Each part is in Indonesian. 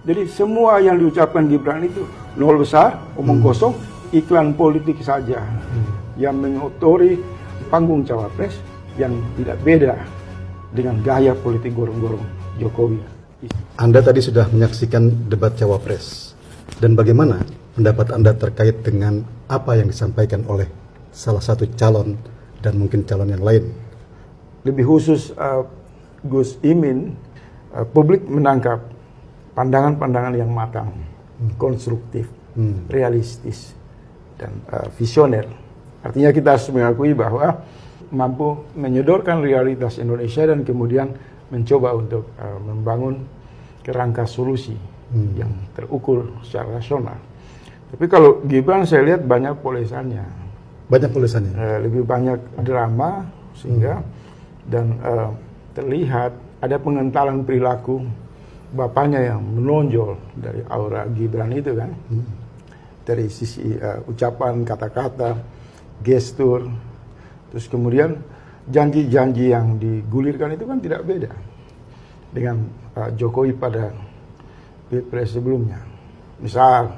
Jadi semua yang diucapkan Gibran itu nol besar, omong kosong, iklan politik saja yang mengotori panggung cawapres yang tidak beda dengan gaya politik gorong-gorong Jokowi. Anda tadi sudah menyaksikan debat cawapres, dan bagaimana pendapat Anda terkait dengan apa yang disampaikan oleh salah satu calon dan mungkin calon yang lain? Lebih khusus Gus Imin, publik menangkap pandangan-pandangan yang matang, konstruktif, realistis, dan visioner. Artinya kita harus mengakui bahwa mampu menyodorkan realitas Indonesia dan kemudian mencoba untuk membangun kerangka solusi yang terukur secara rasional. Tapi kalau Gibran saya lihat banyak polesannya. Banyak polesannya? Lebih banyak drama sehingga dan terlihat ada pengentalan perilaku bapaknya yang menonjol dari aura Gibran itu kan. Dari sisi ucapan, kata-kata, gestur, terus kemudian janji-janji yang digulirkan itu kan tidak beda dengan Jokowi pada Pilpres sebelumnya. Misal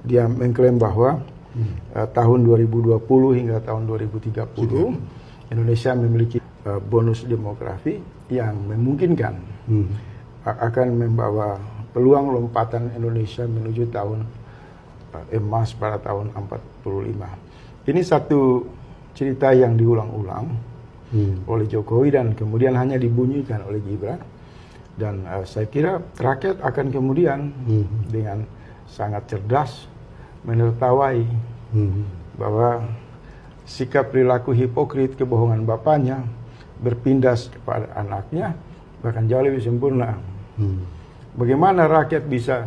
dia mengklaim bahwa tahun 2020 hingga tahun 2030 Indonesia memiliki bonus demografi yang memungkinkan akan membawa peluang lompatan Indonesia menuju tahun emas pada tahun 45. Ini satu cerita yang diulang-ulang oleh Jokowi dan kemudian hanya dibunyikan oleh Gibran. Dan saya kira rakyat akan kemudian dengan sangat cerdas menertawai bahwa sikap perilaku hipokrit kebohongan bapaknya berpindah kepada anaknya bahkan jauh lebih sempurna. Bagaimana rakyat bisa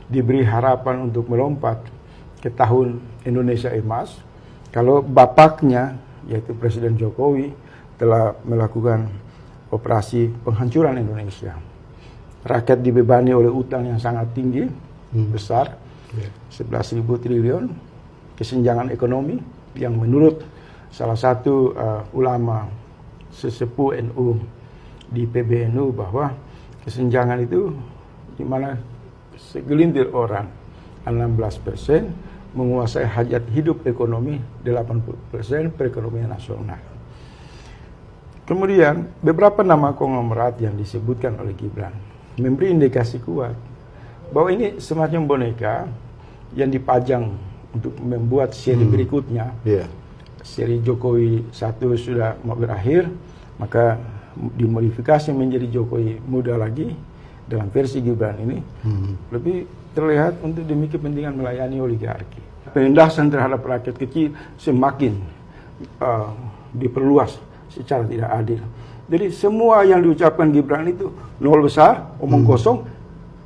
diberi harapan untuk melompat ke tahun Indonesia emas kalau bapaknya yaitu Presiden Jokowi telah melakukan operasi penghancuran Indonesia. Rakyat dibebani oleh utang yang sangat tinggi, besar, 11.000 triliun, kesenjangan ekonomi yang menurut salah satu ulama sesepuh NU di PBNU bahwa kesenjangan itu di mana segelintir orang 16% menguasai hajat hidup ekonomi 80% perekonomian nasional. Kemudian beberapa nama konglomerat yang disebutkan oleh Gibran memberi indikasi kuat bahwa ini semacam boneka yang dipajang untuk membuat seri berikutnya. Seri Jokowi 1 sudah mau berakhir, maka dimodifikasi menjadi Jokowi muda lagi dalam versi Gibran ini lebih terlihat untuk demi kepentingan melayani oligarki. Penindasan terhadap rakyat kecil semakin diperluas secara tidak adil. Jadi semua yang diucapkan Gibran itu nol besar, omong kosong,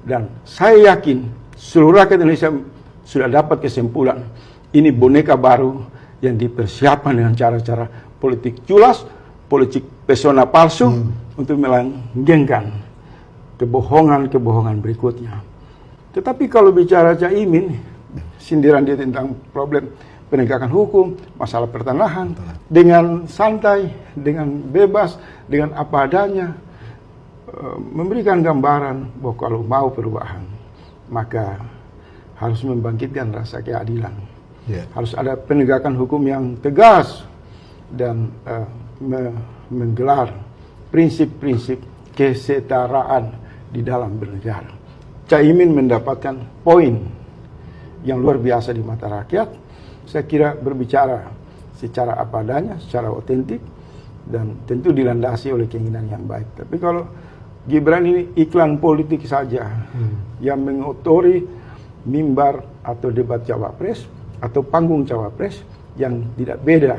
dan saya yakin seluruh rakyat Indonesia sudah dapat kesimpulan ini boneka baru yang dipersiapkan dengan cara-cara politik culas, politik pesona palsu untuk melanggengkan kebohongan-kebohongan berikutnya. Tetapi kalau bicara Caimin, sindiran dia tentang problem penegakan hukum, masalah pertanahan, dengan santai, dengan bebas, dengan apa adanya, memberikan gambaran bahwa kalau mau perubahan, maka harus membangkitkan rasa keadilan. Harus ada penegakan hukum yang tegas dan menggelar prinsip-prinsip kesetaraan di dalam bernegara. Caimin mendapatkan poin yang luar biasa di mata rakyat. Saya kira berbicara secara apa adanya, secara otentik, dan tentu dilandasi oleh keinginan yang baik. Tapi kalau Gibran ini iklan politik saja yang mengotori mimbar atau debat cawapres atau panggung cawapres yang tidak beda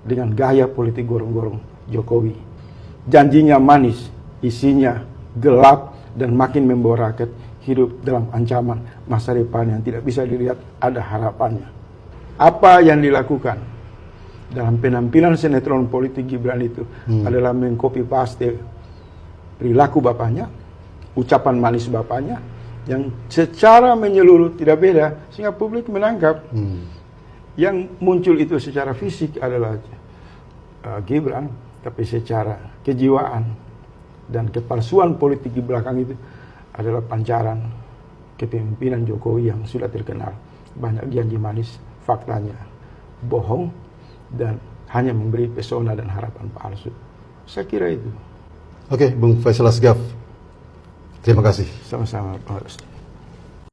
dengan gaya politik gorong-gorong Jokowi. Janjinya manis, isinya gelap dan makin membawa rakyat hidup dalam ancaman masa depan yang tidak bisa dilihat ada harapannya. Apa yang dilakukan dalam penampilan sinetron politik Gibran itu adalah mengcopy paste perilaku bapaknya, ucapan manis bapaknya yang secara menyeluruh tidak beda sehingga publik menangkap. Yang muncul itu secara fisik adalah Gibran, tapi secara kejiwaan dan kepalsuan politik di belakang itu adalah pancaran kepemimpinan Jokowi yang sudah terkenal banyak janji manis, faktanya bohong dan hanya memberi pesona dan harapan palsu. Saya kira itu. Oke, Bung Faisal Asgaf, terima kasih. Sama-sama, Pak Rusdi.